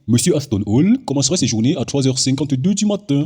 Monsieur Aston Hall commencera ses journées à 3h52 du matin.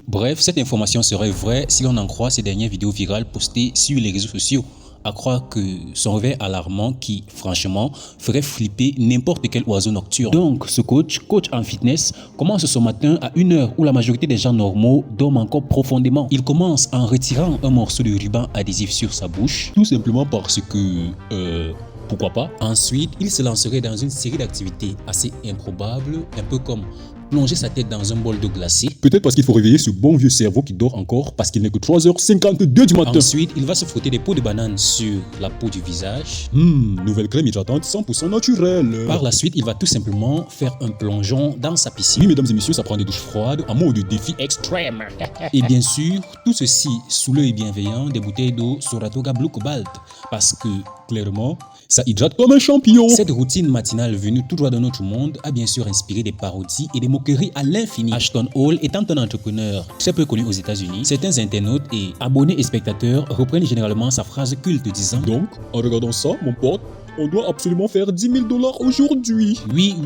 Bref, cette information serait vraie si l'on en croit ces dernières vidéos virales postées sur les réseaux sociaux. À croire que son réveil alarmant qui, franchement, ferait flipper n'importe quel oiseau nocturne. Donc, ce coach en fitness, commence ce matin à une heure où la majorité des gens normaux dorment encore profondément. Il commence en retirant un morceau de ruban adhésif sur sa bouche, tout simplement parce que... pourquoi pas? Ensuite, il se lancerait dans une série d'activités assez improbables, un peu comme plonger sa tête dans un bol d'eau glacée. Peut-être parce qu'il faut réveiller ce bon vieux cerveau qui dort encore parce qu'il n'est que 3h52 du matin. Ensuite, il va se frotter des peaux de banane sur la peau du visage. Nouvelle crème hydratante 100% naturelle. Par la suite, il va tout simplement faire un plongeon dans sa piscine. Oui, mesdames et messieurs, ça prend des douches froides en mode défi extrême. Et bien sûr, tout ceci sous l'œil bienveillant des bouteilles d'eau Soratoga Blue Cobalt. Parce que, clairement, ça hydrate comme un champion. Cette routine matinale venue tout droit de notre monde a bien sûr inspiré des parodies et des moqueries à l'infini. Aston Hall étant un entrepreneur très peu connu aux États-Unis, certains internautes et abonnés et spectateurs reprennent généralement sa phrase culte disant: donc, en regardant ça, mon pote, on doit absolument faire 10 000 $ aujourd'hui. Oui,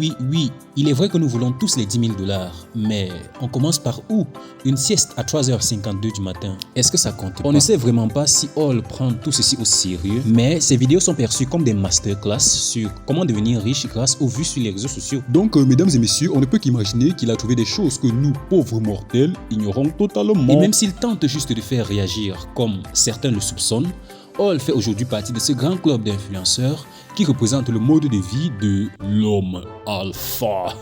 il est vrai que nous voulons tous les 10 000 $, mais on commence par où? Une sieste à 3h52 du matin. Est-ce que ça compte? On ne sait vraiment pas si Hall prend tout ceci au sérieux, mais ces vidéos sont perçues comme des masterclass sur comment devenir riche grâce aux vues sur les réseaux sociaux. Donc, mesdames et messieurs, on ne peut qu'imaginer qu'il a trouvé des choses que nous, pauvres mortels, ignorons totalement. Et même s'il tente juste de faire réagir, comme certains le soupçonnent, Hall fait aujourd'hui partie de ce grand club d'influenceurs qui représente le mode de vie de l'homme alpha.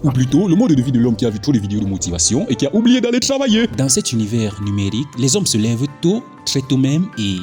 Ou plutôt, le mode de vie de l'homme qui a vu trop de vidéos de motivation et qui a oublié d'aller travailler. Dans cet univers numérique, les hommes se lèvent tôt, très tôt même et...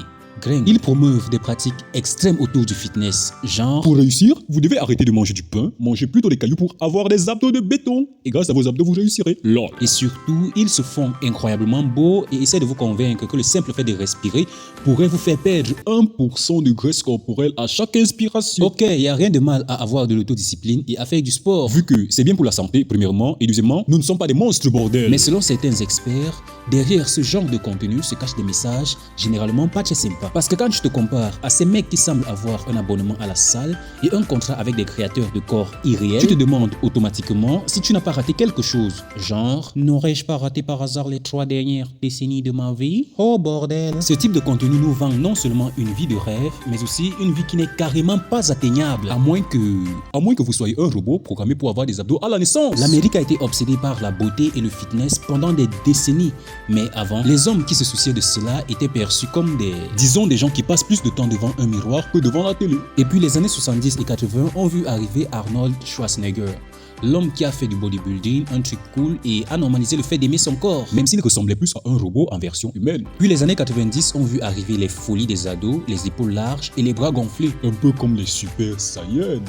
ils promeuvent des pratiques extrêmes autour du fitness, genre... Pour réussir, vous devez arrêter de manger du pain, manger plutôt des cailloux pour avoir des abdos de béton. Et grâce à vos abdos, vous réussirez. Lol. Et surtout, ils se font incroyablement beaux et essaient de vous convaincre que le simple fait de respirer pourrait vous faire perdre 1% de graisse corporelle à chaque inspiration. Ok, il n'y a rien de mal à avoir de l'autodiscipline et à faire du sport. Vu que c'est bien pour la santé, premièrement, et deuxièmement, nous ne sommes pas des monstres, bordel. Mais selon certains experts, derrière ce genre de contenu se cachent des messages généralement pas très sympas. Parce que quand tu te compares à ces mecs qui semblent avoir un abonnement à la salle et un contrat avec des créateurs de corps irréels, tu te demandes automatiquement si tu n'as pas raté quelque chose. Genre, n'aurais-je pas raté par hasard les 3 dernières décennies de ma vie? Oh bordel. Ce type de contenu nous vend non seulement une vie de rêve, mais aussi une vie qui n'est carrément pas atteignable. À moins que vous soyez un robot programmé pour avoir des abdos à la naissance. L'Amérique a été obsédée par la beauté et le fitness pendant des décennies. Mais avant, les hommes qui se souciaient de cela étaient perçus comme des gens qui passent plus de temps devant un miroir que devant la télé. Et puis les années 70 et 80 ont vu arriver Arnold Schwarzenegger, l'homme qui a fait du bodybuilding un truc cool et a normalisé le fait d'aimer son corps, même s'il ressemblait plus à un robot en version humaine. Puis les années 90 ont vu arriver les folies des ados, les épaules larges et les bras gonflés. Un peu comme les Super Saiyans.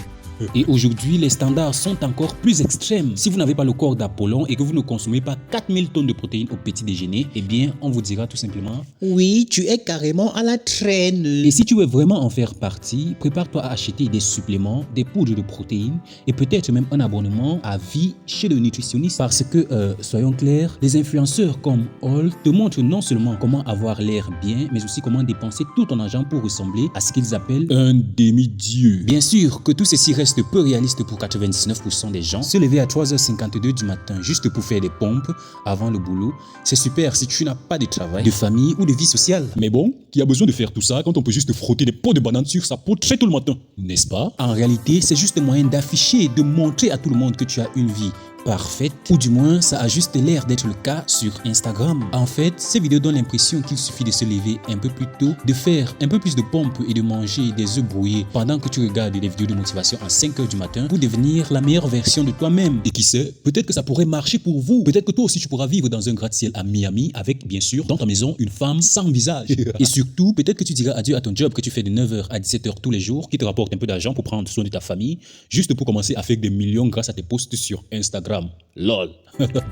Et aujourd'hui, les standards sont encore plus extrêmes. Si vous n'avez pas le corps d'Apollon et que vous ne consommez pas 4000 tonnes de protéines au petit déjeuner, eh bien, on vous dira tout simplement: oui, tu es carrément à la traîne. Et si tu veux vraiment en faire partie, prépare-toi à acheter des suppléments, des poudres de protéines et peut-être même un abonnement à vie chez le nutritionniste. Parce que, soyons clairs, les influenceurs comme Hall te montrent non seulement comment avoir l'air bien, mais aussi comment dépenser tout ton argent pour ressembler à ce qu'ils appellent un demi-dieu. Bien sûr que tout ceci reste peu réaliste pour 99% des gens. Se lever à 3h52 du matin juste pour faire des pompes avant le boulot, c'est super si tu n'as pas de travail, de famille ou de vie sociale. Mais bon, qui a besoin de faire tout ça quand on peut juste frotter des pots de banane sur sa peau très tôt le matin, n'est-ce pas? En réalité, c'est juste un moyen d'afficher, de montrer à tout le monde que tu as une vie parfaite, ou du moins ça a juste l'air d'être le cas sur Instagram. En fait, ces vidéos donnent l'impression qu'il suffit de se lever un peu plus tôt, de faire un peu plus de pompes et de manger des œufs brouillés pendant que tu regardes des vidéos de motivation à 5h du matin pour devenir la meilleure version de toi-même. Et qui sait, peut-être que ça pourrait marcher pour vous. Peut-être que toi aussi tu pourras vivre dans un gratte-ciel à Miami avec, bien sûr, dans ta maison, une femme sans visage. Et surtout, peut-être que tu diras adieu à ton job que tu fais de 9h à 17h tous les jours, qui te rapporte un peu d'argent pour prendre soin de ta famille, juste pour commencer à faire des millions grâce à tes posts sur Instagram. LOL.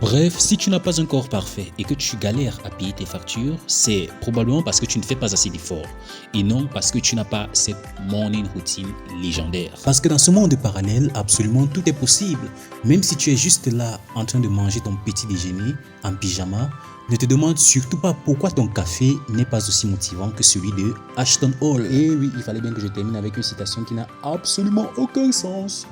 Bref, si tu n'as pas un corps parfait et que tu galères à payer tes factures, c'est probablement parce que tu ne fais pas assez d'efforts et non parce que tu n'as pas cette morning routine légendaire. Parce que dans ce monde parallèle, absolument tout est possible. Même si tu es juste là en train de manger ton petit déjeuner en pyjama, ne te demande surtout pas pourquoi ton café n'est pas aussi motivant que celui de Aston Hall. Et oui, il fallait bien que je termine avec une citation qui n'a absolument aucun sens.